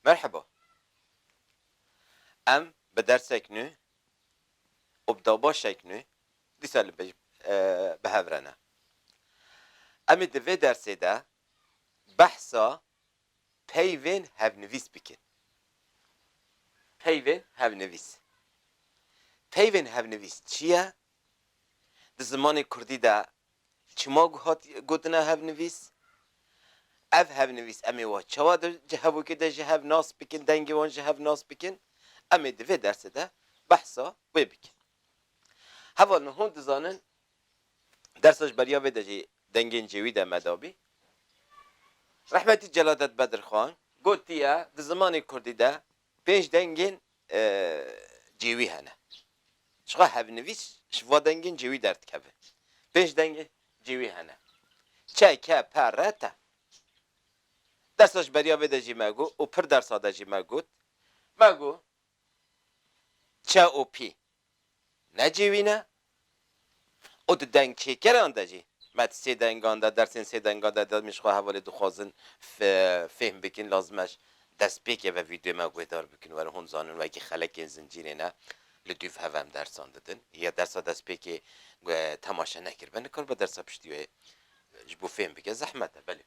مرحبا. ام به درسك نو وبداباشك نو دیسال به هفرنا. امی دوی درسی ده بحثا پیوین هفنویس بکن. پیوین هفنویس. پیوین هفنویس چیه؟ در زمان کردی ده چما گوتنه هفنویس؟ اف هفنویس امی واه چوا در جهبو که ده جهب ناس بکن دنگی وان جهب ناس بکن امی دوی درسی ده بحثا وی بکن. هوا نهون دزانن درسش بریا وی ده دنگین جوی ده مدابی رحمتی جلالت بدرخان گوتیه در زمان کردی ده پنج دنگین جوی هنه چقدر هفنویس شوا دنگین جوی درد کبه پنج دنگین جوی هنه چه که پرته درسش بریا وی ده جی مگو و پر درسا ده جی مگو چه او پی نه جوی نه او ده دنگ چه کران ده جی مت سه دنگان ده درسین سه دنگان ده میشخواه حوالی دخوازن فهم بکن لازمش دست بکه و ویدیو ما گویدار بکن و هون زانون و اگه خلق زنجیره نه لدوف هفهم درسان دادن یا درسا دست بکه تماشا نکر و نکار با درسا پشتیوه جبو فهم بکه زحمته بله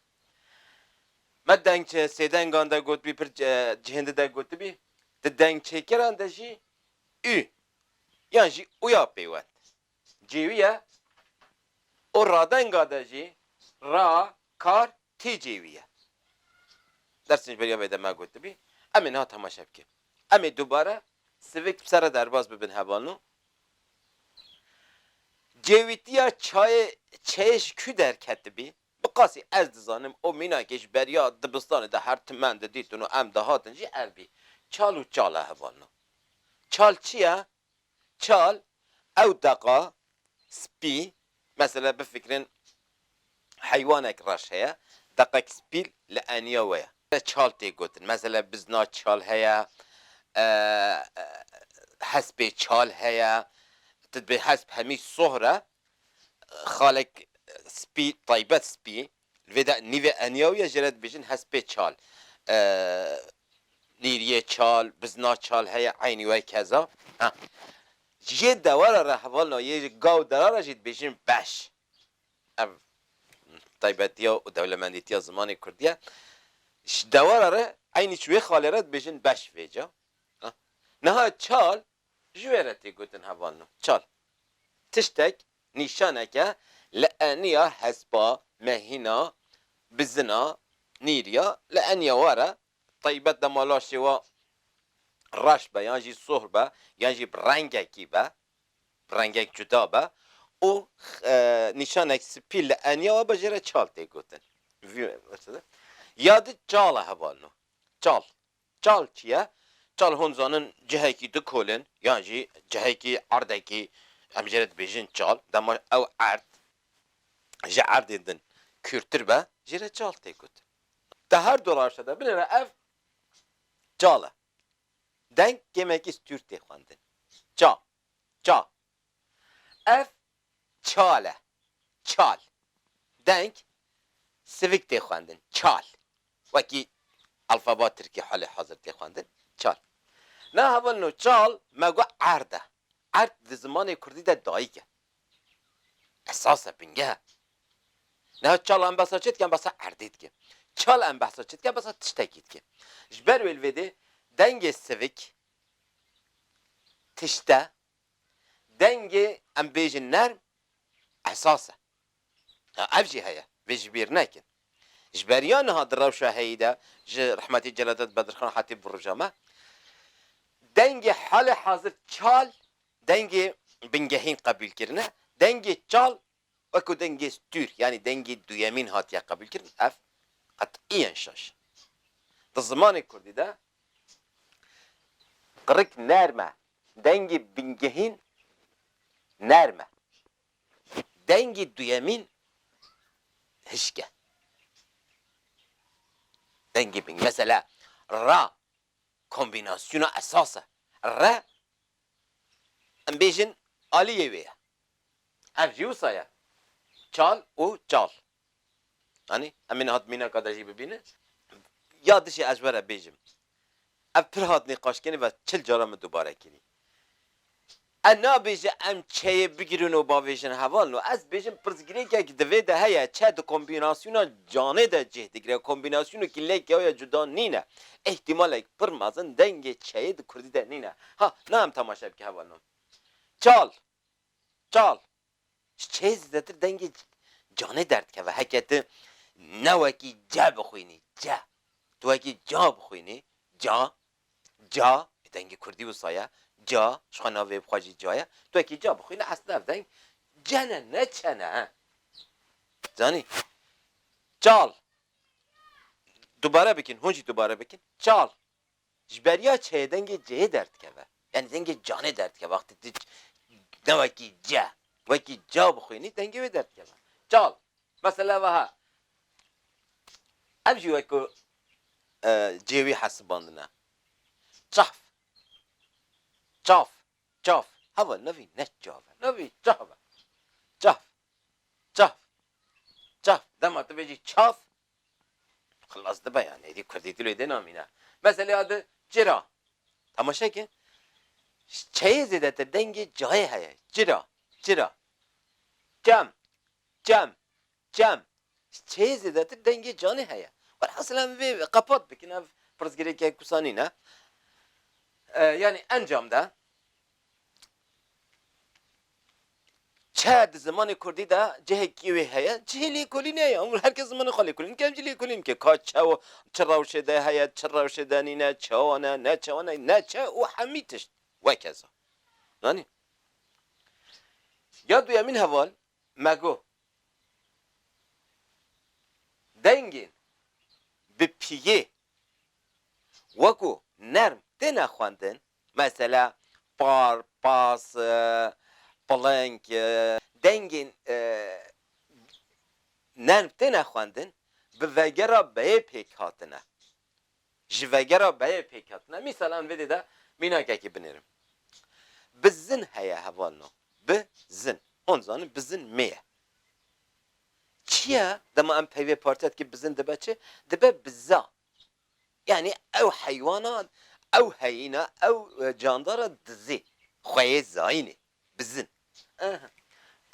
ما دنگ چه سه دنگان ده گوت بی پر جهنده ده گوت بی ده دنگ چه کران ده جی یعنی جی اویا پیوند جیویه او را دنگا ده جی را کار تی جیویه درسش بریا بیده ما گوت بی امی نه تماشا بکه امی دوباره سویک سر درباز ببین هوانو جویتیا چایش کی در کتبی بقاسی از دزانم او مینا کش بریا دبستان ده هر تمند دیتونو ام ده هاتن جی البی چالو چاله هوانو چال چیه؟ چال او دقا سپی مثلا بفکرین حیوانک راش هیا دقیق سپیل لانیا ویا چال تی گوتن مثلا بزنا چال هیا حسب چال هیا تدبي حسب همي صهرة خالك سبي طيبات سبي الفدا نيفي انيويا جرات بيجن حسب تشال نيريه تشال بزنا تشال هي عيني واي كذا ها جيد دوارا راح والله يجي قاو درارة جيد بيجن باش طيباتيا ودولمانديتيا زماني كرديا دوارا را عيني شوي خالرات بيجن باش فيجا نها تشال جويرتي قلتن هوالنو تشال تشتك نشانك لأنيا حسبا مهنا بزنا نيريا لأنيا ورا طيبت دمالاشي و رشبه يانجي صهبه يانجي برنگكي با برنگك جدا با او نشانك سپیل لأنيا و بجره چال تي گوتن یاد چال هوالنو چال چیه؟ چال هنزانن جهيكي دكولن يانجي جهيكي عردكي ام جرت بيجن چال دما او عرد جه عرد دن کورتر به جره چال تیکوت ده هر دلار شده بله اف چاله دنگ yemek istiyor تی خواندن چا اف چال دنگ سویک تی خواندن چال وکی الفابات ترکی حال حاضر تی خواندن چال نه هول نو چال مگو عرده عرد زمان کردی ده دایگه اساسا بینگه نه چال ام بسا چید که بسا عردید که چال ام بسا چید که بسا تشتکید که جبر ولوده دنگ سویک تشته دنگ ام بیجن نرم اساسا افجی هیا ویجبیر نکن جبریان ها در روشه هیده رحمتی جلالت بدرخان حتی برجامه دنگ حال حاضر چال دنگ بنگهین قبول کرنه دنگ چال وکو دنگ ستور یعنی دنگ دویمین هاتیا قبول کرن اف قطعیاً شاش در زمان کردی ده قرق نرمه دنگ بنگهین نرمه دنگ دویمین هشکه دنگ بنگ مثلا را kombinasyonu esası. Re em bêjin aliyê wê ye. Ev jî wisa ye. Çal û çal. Hani em ê hat mînaka de jî bibînin. Ya dişê ez were bêjim. اف پر هات نقاش کنی و چل جارم دوباره کنی انا بیجه ام چه بگیرون و با ویژن حوال نو از بیجم پرزگیری که دوی ده هیا چه دو کمبیناسیون جانه ده جه دیگره کمبیناسیون که لیک یا جدا نینه احتمال ایک پر مازن دنگ چه ده کردی ده نینه ها نه هم تماشا بکی حوال نو چال چال چه زدتر دنگ جانه درد که و حکت نوکی جا بخوینی جا تو اگه جا بخوینی جا دنگ کردی و سایه جا شخناوی بخواجی جایه تو اگه جا بخوینی اصلا دنگ جنه نه چنه زانی چال دوباره بکن هونجی دوباره بکن چال جبریا چه دنگ جه درد که یعنی دنگ جانه درد که وقتی دی نوکی جا وکی جا بخوینی دنگ وی درد که چال مثلا وها امجی وکو جیوی حسباندنه چاف چاف چاف هوا نوی نه چافه نوی چافه چاف چاف چاف دم تو بيجي چاف خلاص ده بيان هذه كرديتي له ده نامينه مثلا هذا جرا تماشا که چه زده تر دنگ جای هيا جرا جم چه زده تر دنگ جانه هيا والحاصل هم في قپات بکنه پرزگیری که کسانی نه yani انجام ده چه زمان کردی ده جه کیوی هیا جه لیکولینه یا اون هر کس زمان خالی کلین که جه لیکولین که کاچه و چه روشه ده هیا چه روشه دانی نه چوانه نه چوانه نه چه و حمیتش و کذا یعنی یاد بیامین حوال مگو دنگین به پیه وکو نرم ده نخواندن مثلا پار پاس پلنگ دنگین نرم ده نخواندن به وگرا به پیک هاتنه جوگرا به پیک هاتنه مثلا ویدی ده مینا که بنیرم بزن هیا حوالنو بزن اونزان بزن میه چیه دما ام پیوی پارتت که بزن دبه چه دبه بزا يعني او حيوانات او هينا او جاندار دزي خويه زاينه بزن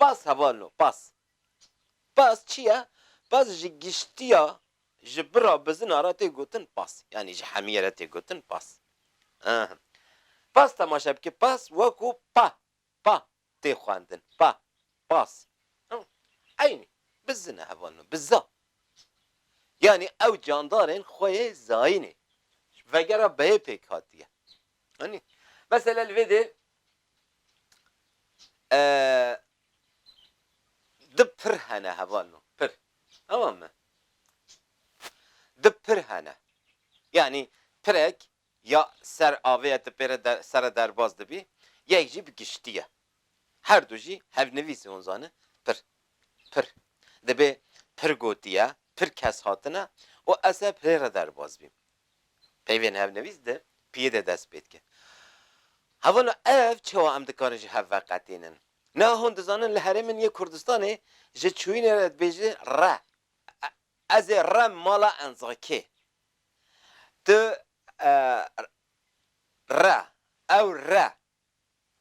باس هوالو باس چيه باس جي گشتيا جبرا بزن آراته گوتن باس يعني جي حميرته گوتن باس باس تماشا بكي باس وكو با تي خواندن باس عيني بزن هوالو بزا yani ev candarın خوی زاینه وگرا به پیک هاتیه hani mesela vedi de pırhane havalno pır tamam mı de pırhane yani pirek ya ser aviyet pere ser derbaz dibi yekci bir giştiye her doji hev nevisi onzanı pır dibi pır gotiye pır kes hatına o ese pere derbaz bim پیوین هف نویز ده پیه ده دست بید که هوانا اف چه ها ام دکانه جه هف وقتینن نه هون دزانن لحرمن یه کردستانه جه چوین رد بیجه را از را مالا انزاکه ده را او را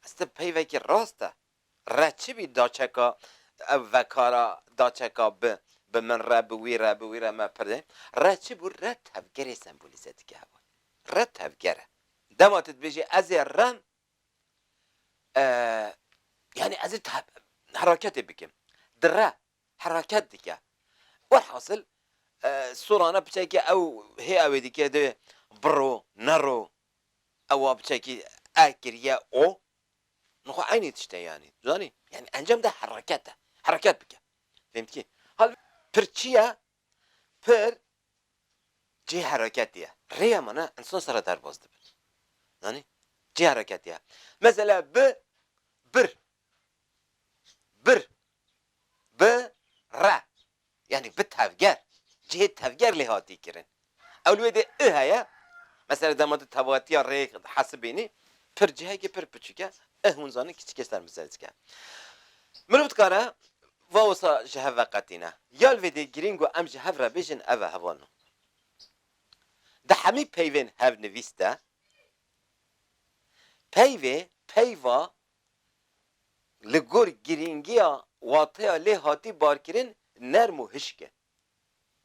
است پیوه که راسته را چی بی داچکا او وکارا داچکا به من را بوی را ما پرده را چی بو را تفگری سمبولیزه دیگه هوا را تفگره دماتت بیجی از رم yani از حرکت بکم دره حرکت دیگه والحاصل سورانه بچه او هی اوی دیگه ده برو نرو او بچه اکریه او نخو عینی تشته yani زانی yani انجام ده حرکت بکه فهمت کی حال پر چیه پر جه حرکت دیه ریه منه انسان سر در بازده بر yani جه حرکت دیه مثلا ر yani به تفگر جه تفگر لحاتی کرن اولوی ده هیا مثلا دماد تواتی ها ریق حسبینی پر جهه که پر پچکه هونزانه کچی کستر مثلت که مروت کاره واوسا جهه وقتینه یال ویده گرینگو ام جهه را بیجن اوه هوانو ده همی پیوین هف نویسته peyva li gor giringiya wataya lê hatî barkirin nerm û hişk e.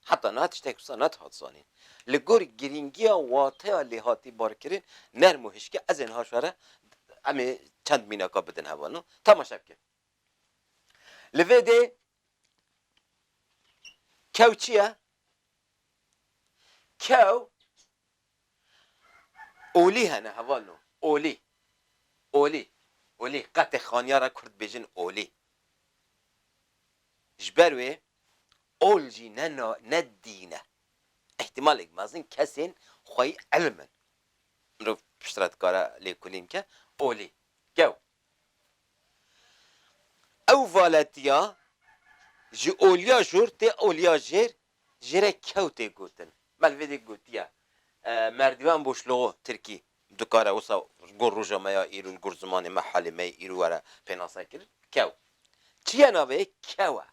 Heta niha tiştek wisa net hat zanîn. Li gor giringiya wataya lê hatî barkirin nerm û hişk e. Ez ên haşwere em ê çend mînaka bidin hevano. Temaşa bike. Li vê de kew çi ye? Kew olî hene hevano. Olî. Olî. Olî. Qetê xanyara Kurd bêjin olî. Ji ber wê ol jî ne dîne. Ehtimalek mezin kesên xweyî elm in. Mirov piştre dikare lêkolîn ke olî. Kew. Ew valetiya ji oliya jûr tê oliya jêr jêre kew tê gotin. Mel vê de gotiye merdiven boşluğu Tirkî dikare wisa gor roja me ya îro gor zimanê me halê me îro were pênasa kirin kew. Çi ye navê kew e.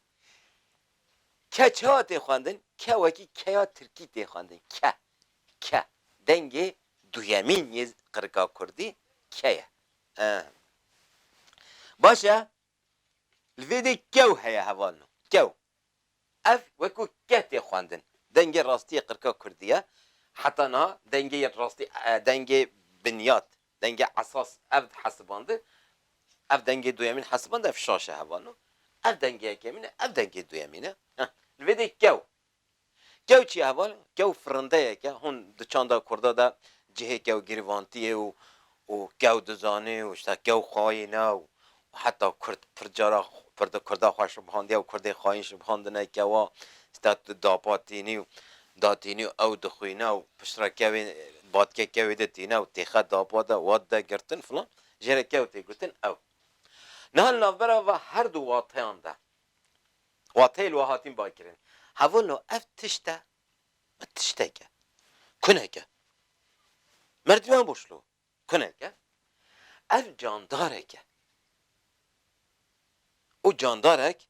Ke çawa tê xwendin? Kewekî keya Tirkî tê xwendin. Ke. Dengê duyemîn yê qirika Kurdî ke ye. Baş e li vê de kew heye hevano. Kew. Ev wekû ke tê xwendin. Dengê rastiyê qirika Kurdî ye. Heta niha dengê rastî dengê binyat, dengê esas ev hesibandı. Ev dengê duyemîn hesibandı, ev şaş e hevano. Ev dengeyekê min e, ev dengê duyemîn e. Li vê de kew. Kew çi ye heval? Kew firindeyek e. Hûn di çanda Kurda da cihê kew girîvantiyê û kew dizanê û işte kew xwayîne û heta Kurd pir cara pir di Kurda xwe şibhandiye û Kurdê xwayîn şibhandine kewa işte tu dapatînî û datînî û ew dixwîne û piştre kevê batkê kevê de tîne û têxe dapat de wat de girtin filan jêre kew tê gotin ew. Niha li navbera ve her du wateyan de wateyê li we hatîn bakirin. Hevalo ev tişt e tiştek e. Kunek e. Merdiven boşluğu. Kunek e. Ev candarek e. O candarek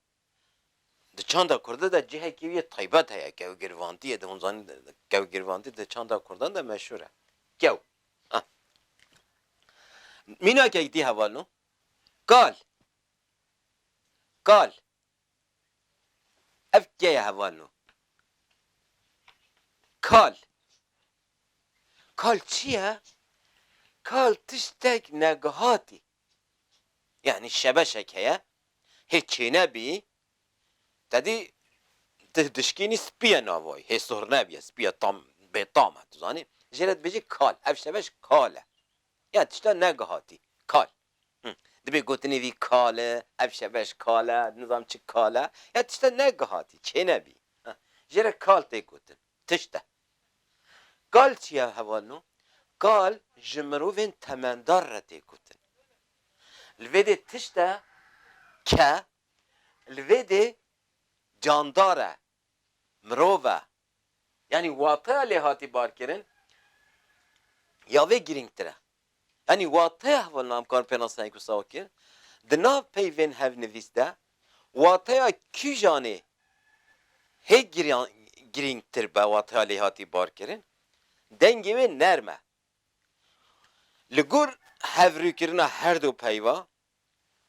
di çanda Kurda da cihekî wî taybet heye kew girîvantiyê de hûn zanîn kew girîvantî di çanda Kurdan da meşhur e. Kew. Mînakek dî hevalo. Kal. Kal. Ev ke ye hevalo. Kal. Kal çi ye? Kal tiştek negihatî. Yani şebeşek heye. Hiç çêne bî. Tedî dişkînî spiya navayî. Hê sohr nebiye. Spiya tam bêtam e. Tu zanî? Jêre dibêjî kal. Ev şebeş kal e. Ya tişta negihatî. Kal. Dibê gotinê vî kal e. Ev şebeş kal e. Nizam çi kal e. Ya tişta negihatî. Çêne bî. Jêre kal tê gotin. Tişt e. Kal çi ye hevano? Kal ji mirovên temendar re tê gotin. Li vê de tişt e ke li vê de candar e. Mirov e. Yani wataya lê hatî barkirin ya vê girîngtir e. Yani wataya hevalna em karin pênasayê ku sawa kir. Di nav peyvên hevnivîs de wataya kîjanê hê girîngtir be wataya lê hatî barkirin dengê wê nerm e. Li gor hevrûkirina her du peyva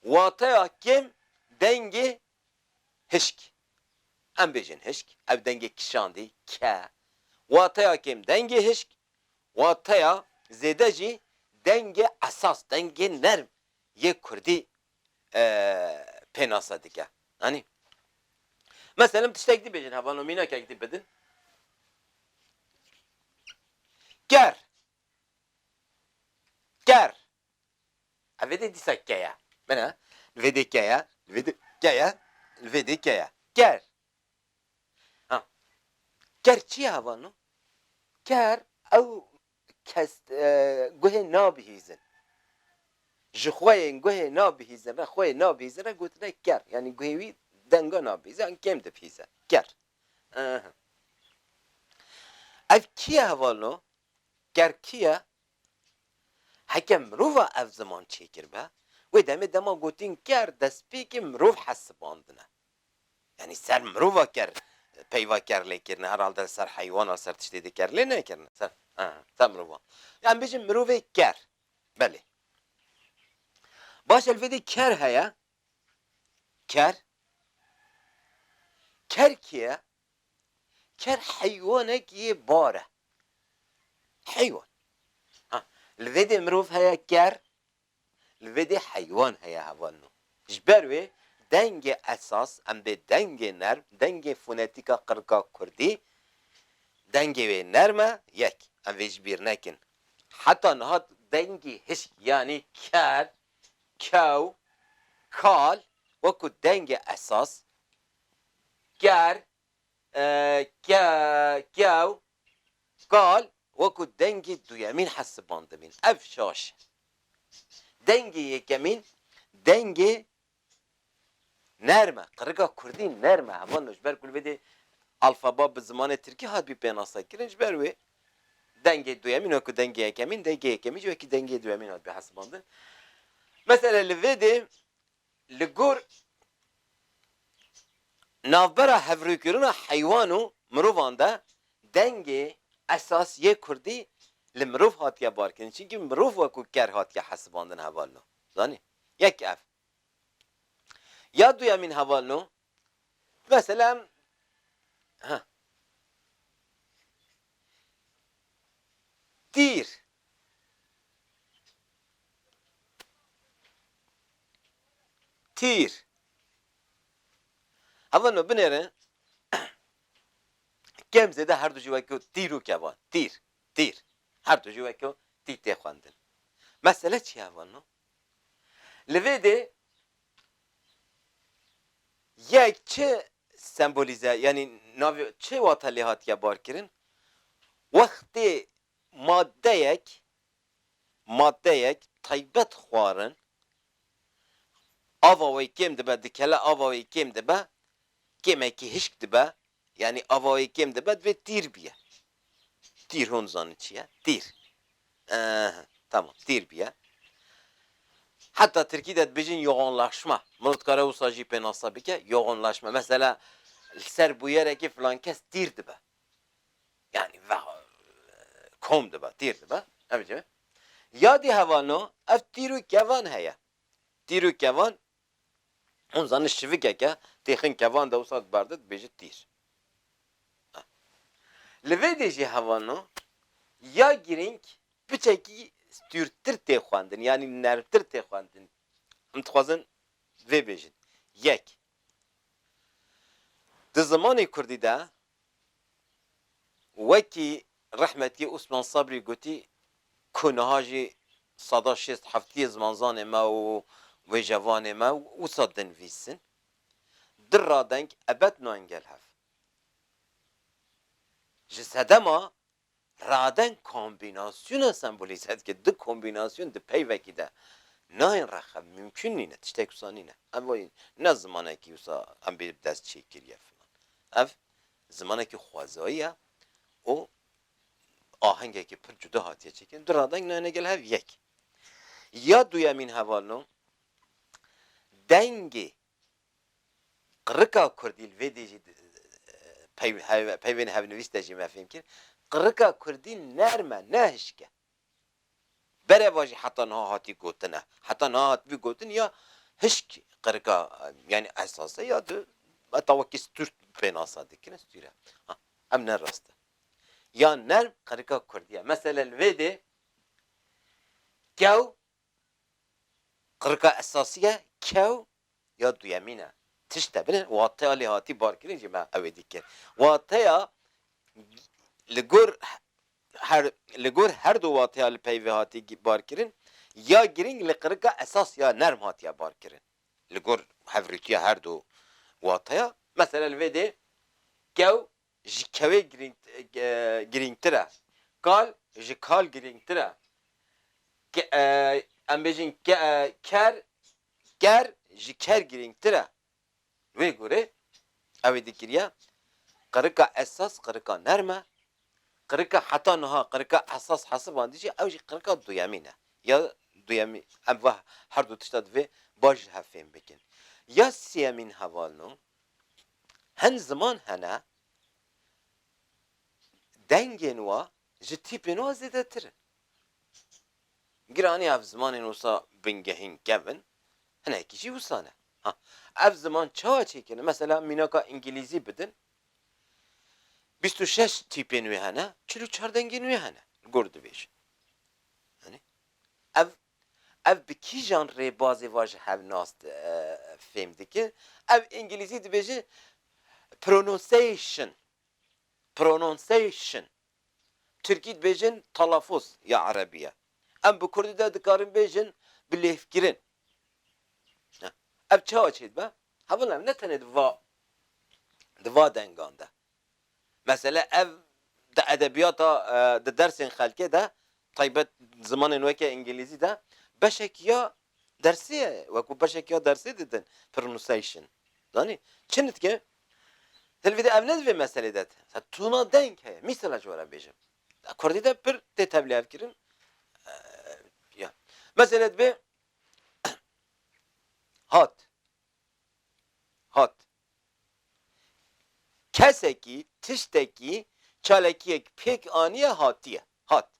wataya kêm dengê hişk. Em bêjin hişk. Ev dengê kişandî ke. Wataya kêm dengê hişk. Wataya zêde jî dengê esas, dengê nerm yê Kurdî pênasa dike. Hani mesela tiştek dibêjin hevano mînakek dî bidin. Ger. Ger. Evê de dîsa ke ye. Bine. Li vê de ke ye. Li vê de ke ye. Li vê de ke ye. Ger. Ger çi ye hevano? Ger ew kes guhê nabihîzin. Ji xweyên guhê nabihîzin re xweyê nabihîzin re gotine ger. Yani guhê wî denga nabihîze an kêm dibihîze. Ger. Ev kî ye hevano? Ger kî ye? Heke mirova ev ziman çêkir be wê demê dema gotin ger destpêkê mirov hesibandine. Yani ser mirova ger peyva ger lê kirine herhalde ser heywana ser tiştê de ger lê nekirine. Ser mirova. Yani bêjin mirovê ger. Belê. باش الفيدي كر هيا كر كيا كر حيوانك يباره حيوان الفيدي مروف هيا كر الفيدي حيوان هيا هوانو جبروي دنگ اساس ام به دنگ نرم دنگ فونتیکا قرقا کردی دنگ و نرمه یک ام ویج بیر نکن حتی نهاد دنگی هش یعنی کر کو کال وکو دنگ اساس گر کو کال وکو دنگ دویمین حسبانده بین اف شاش دنگ یکمین دنگ نرمه قرقا کردی نرمه همان نجبر کل بده الفابا به زمان ترکی هاد بی پیناسا کرنج بروی دنگ دویمین و که دنگ یکمین دنگ یکمین جو که دنگ دویمین هاد بی حسبانده مثلا لویده لگور نافبرا هفروی کرنا حیوانو مروفان ده دنگ اساسی کردی لمروف هاتیا بار کنن چونکه مروف وکو کر هاتیا حسباندن حوالنو زانی یک اف یا دویمین حوالنو مثلا تیر تیر حوالنو بنره کم زده هر دو جوه که تیرو کبان تیر هر دو جوه که تیته خواندن مسئله چی حوالنو لویده یک چه سمبولیزه یعنی ناوی چه واتلی هاتیا بار کرن وقتی ماده یک طیبت خوارن آواوی کم دبه دکله آواوی کم دبه کمه که هشک دبه یعنی آواوی کم دبه دوی تیر بیه تیر هون زانه چیه؟ تیر tamam تیر بیه hatta Türkiye'de bejin yoğunlaşma mılıtkara usajı penasa bike yoğunlaşma mesela ser bu yere ki falan kes tirdi be yani komdu be tirdi be evet ya di havano ev tiru kevan heye tiru kevan on zanı şivik eke texin kevan da usad bardet beji tir levedeji havano ya giring biçeki stürtür te xwandin yani nervtir te xwandin em dixwazin vê bêjin yek di zimanê kurdî de wekî rehmetî Osman Sabrî gotî ku niha jî sada şêst heftiyê zimanzanê me û wêjevanê me wisa dinivîsin di radeng ebed nangel hev ji sedema radeng kombînasyona sembolîze dike di kombînasyon di peyvekî de nayên rexe mümkün nîne tiştek wisa nîne ev wayî ne zimanekî wisa em bê dest çêkiriye filan ev zimanekî xwezayî ye û ahengekî pir cuda hatiye çêkirin di radeng nayêne gel hev yek ya duyemîn hevalino dengê qirika Kurdî li vê dê jî peyvên hevnivîs de jî me fêm kir qirika Kurdî nerme ne hişke bereva jî heta niha hatî gotine heta niha hatibî gotin ya hişk qirika yani esasa ya di heta wekî stûr pênasa dikirin stûre em ne rast e ya nerm qirika Kurdî ye mesela li vê dê kew qirika esasî ye kew ya duyemîn e tişte binin wateya lê hatî barkirin jî me ew ê dikir wateya li gor her du wateya li peyvê hatî barkirin ya giring li qirika esas ya nerm hatiye barkirin li gor hevrîtiya her du wateya mesela li vê dê kew ji kevê girîngtir e kal ji kal girîngtir e em bêjin ker ji ker girîngtir e wê gorê ew ê dikiriye qirika esas qirika nerm e qirika heta niha qirika esas hesibandî jî ew jî qirika duyemîn e ya duyemîn em ve her du tişta divê baş ji hev fêm bikin ya sêyemîn hevalino hin ziman hene dengên wa ji tîpên wa zêdetir in giranî ev zimanên wisa bingehîn kevin هنه کیجی وسانه ها اف زمان چاوا چیکنه مثلا میناکا انگلیزی بدن 26 تیپ نوی هنه 44 دنگی نوی هنه گرد بیش hani ev ev bi kî jan rêbazê wa ji hev nas fêm dike ev İngilîzî dibêje pronunciation Türkî dibêjin talaffuz ya Erebiye em bi Kurdî de dikarin bêjin bi lêvkirin ev çawa çê dibe hevin ev ne tenê di va dengan de mesela ev di edebiyata di dersên xelkê de taybet zimanên weke İngilîzî de beşekiya dersê ye wekû beşekiya dersê didin pronunciation zanî çi dike telvî de ev ne divê meselê de tûna denk heye mîsala ji were bêjim Kurdî de pir tê tevlî ev kirin ya mesela dibe hat kesekî tiştekî çalekiyek pêk aniye hatiye hat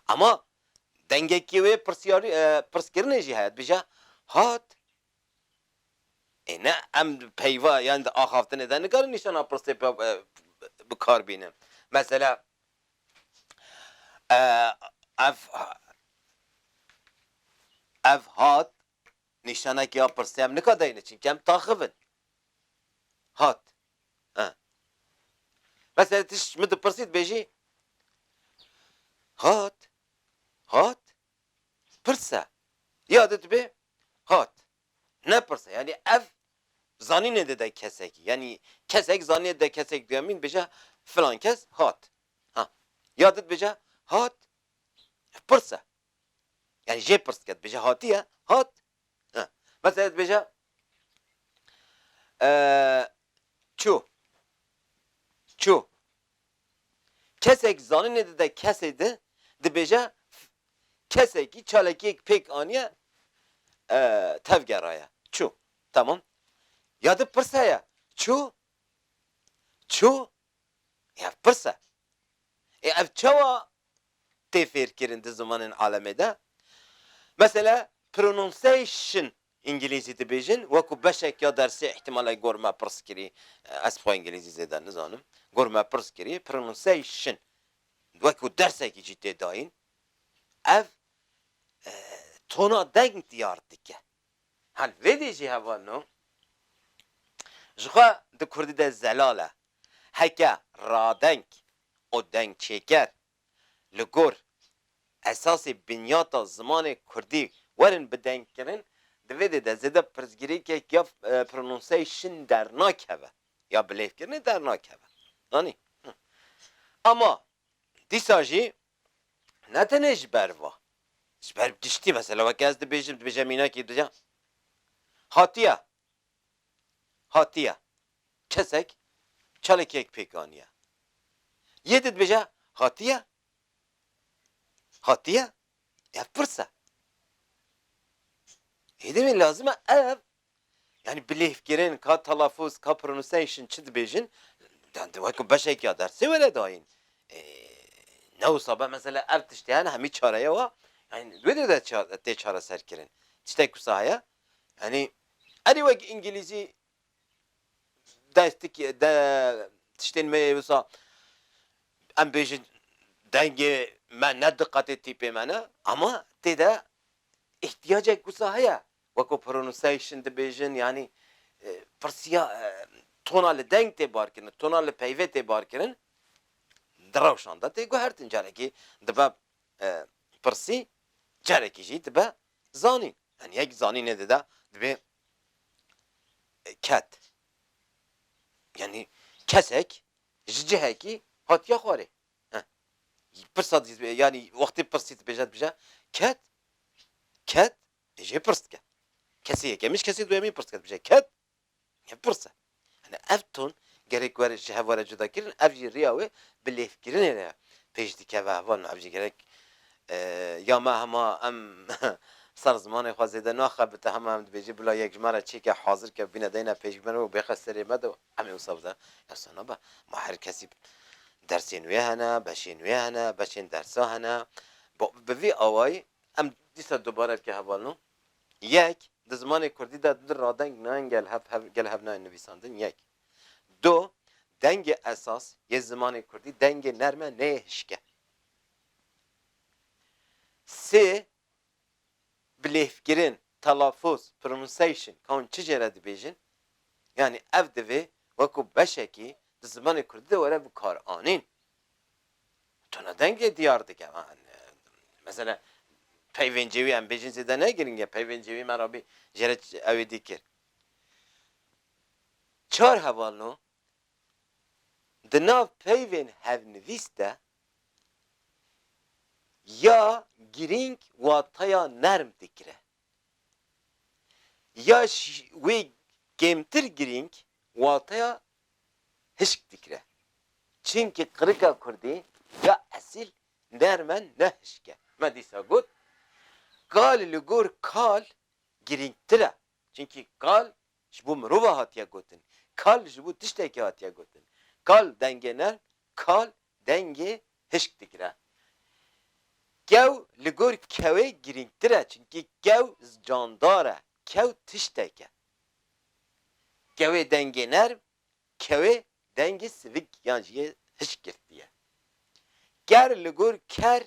ama dengekî wê pirskirinê jî heye dibêje hat ne em peyva yani axaftinê de nikarin nîşana pirsê bi kar bînin mesela ev hat nîşanekiya pirsê em nikadeyne çinki em taxivin hat mesela tiş min dipirsî dibêjî hat pirse ya dibe hat ne pirse yani ev zanînê de kesekî yani kesek zanînê de kesek diye min bêje filan kes hat ya dibêje hat pirse yani jê pirs ket bêje hatiye hat mesela dibêje çû kesek zanînê de kesê de dibêje kesekî çalekiyek pêk aniye tevgeraya çû tamam ya da pirse ya çû ya pirse ev çawa tê fêrkirin di zimanên alemê de mesela pronunciation İngilîzî dibêjin wekû beşek ya dersê ihtimala gor me pirs kirî ez xwe İngilîzî zêde nizanim gor me pirs kirî pronunciation wekû dersekî jî tê dayîn ev tona denk diyar dike hal vê jî hevalno ji xwe di Kurdî de zelal e heke radeng û deng çêker li gor esasê binyata zimanê Kurdî werin bi dengkirin divê de zêde pirsgirêkek ya pronunciation dernakeve ya bilêvkirinê dernakeve anî ama dîsa jî ne tenê ji ber va ji ber giştî mesela wek ez dibêjim mînakê dije hatiye kesek çalekek pêk aniye yê dibêje hatiye ev pirse hêdî lazım e ev yani bilêvkirin ka talaffuz ka pronunciation çi dibêjin wekû beşek ya dersê were dayîn ne wisa be mesela ev tiştê hene hemî çareye wa yani wê de tê çareser kirin tiştek wisa heye yani erî wek İngilîzî destekî de tiştên me wisa em bêjin dengê me ne diqetê tîpê me ne ama tê de ihtiyacek wisa heye wekû pronunciation dibêjin yani pirsiya tona li deng tê barkirin tona li peyvê tê barkirin di rewşan de tê guhertin carekî dibe pirsî carekî jî dibe zanîn yani yek zanînê de dibe ket yani kesek ji cihekî hatiye xwarê pirsa yani wextê pirsî dibêje dibêje ket jê pirs dike kesê yekemiş kesê duyemî pirs dike dibêje ket ya pirse yani ev ton gerek were ji hev were cuda kirin ev jî rêya wê bilêvkirinê re pêş dike ve hevan ev jî gerek ya me hema em ser zimanê xwe zêde naxebite hema em dibêjî bila yek ji me re çêke hazir ke bîne deyne pêşbîne û bêxe serê me de em ê wisa bide ya sana be ma her kesî dersên wê hene beşên wê hene beşên dersa hene bi vî awayî em dîsa dubare ke hevalno یک د زمان کردی دا در را دنگ نان گل هف نان نویساندن یک. دو دنگ اساس یه زمان کردی دنگ نرمه نهشکه. سه بلیفگیرین تلافوز pronunciation کان چه جرد بیجن yani ev divê wekû beşekî di zimanê Kurdî de were bikar anîn. Tuna dengê diyar dike. Mesela peyvên cêwî em bêjin zêde ne giring e peyvên cêwî me rabî jere ew ê dîkir. Çar hevalno di nav peyvên hevnivîs de ya giring wataya nerm dikire. Ya wê gemtir giring wataya hişk dikire. Çünkü kırıka Kurdî ya esil nermen ne hişke. Me dîsa got kal li gor kal giringtire. Çünkü kal ji bo mirova hatiye gotin. Kal ji bo tiştekî hatiye gotin. Kal denge ner, kal denge hişk dikire. Kew li gor kewê giringtire. Çünkü kew candar e. Kew tişteke. Kewê denge ner, kewê dengê sivik yan jiyê hişk girtiye. Ker li gor ker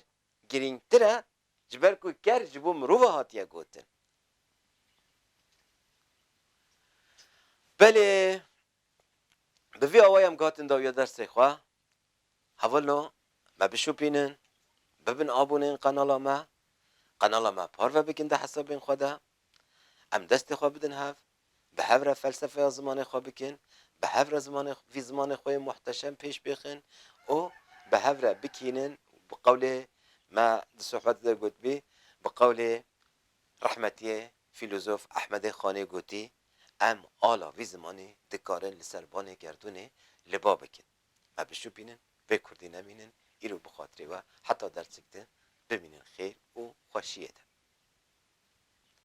giringtir e ji ber ku ker ji bo mirova hatiye gotin. Belê bi vî awayê em gatin dawiya dersê xwe hevalno me bişopînin bibin abonên qenala me parve bikin de hesabên xwe de em destê xwe bidin hev bi hev re felsefeya zimanê xwe bikin bi hev re vî zimanê xwe yê muhteşem pêş bixin û bi hev re bikînin bi qewlê me di sohbetê de gotbî bi qewlê rehmetiyê fîlozof Ehmedê Xanê gotî em ala vî zimanê dikarin li ser banê gerdûnê li ba bikin. Me bişopînin vê Kurdî nemînin îro bi xatirê we heta dersek de bimînin xêr û xweşiyê de.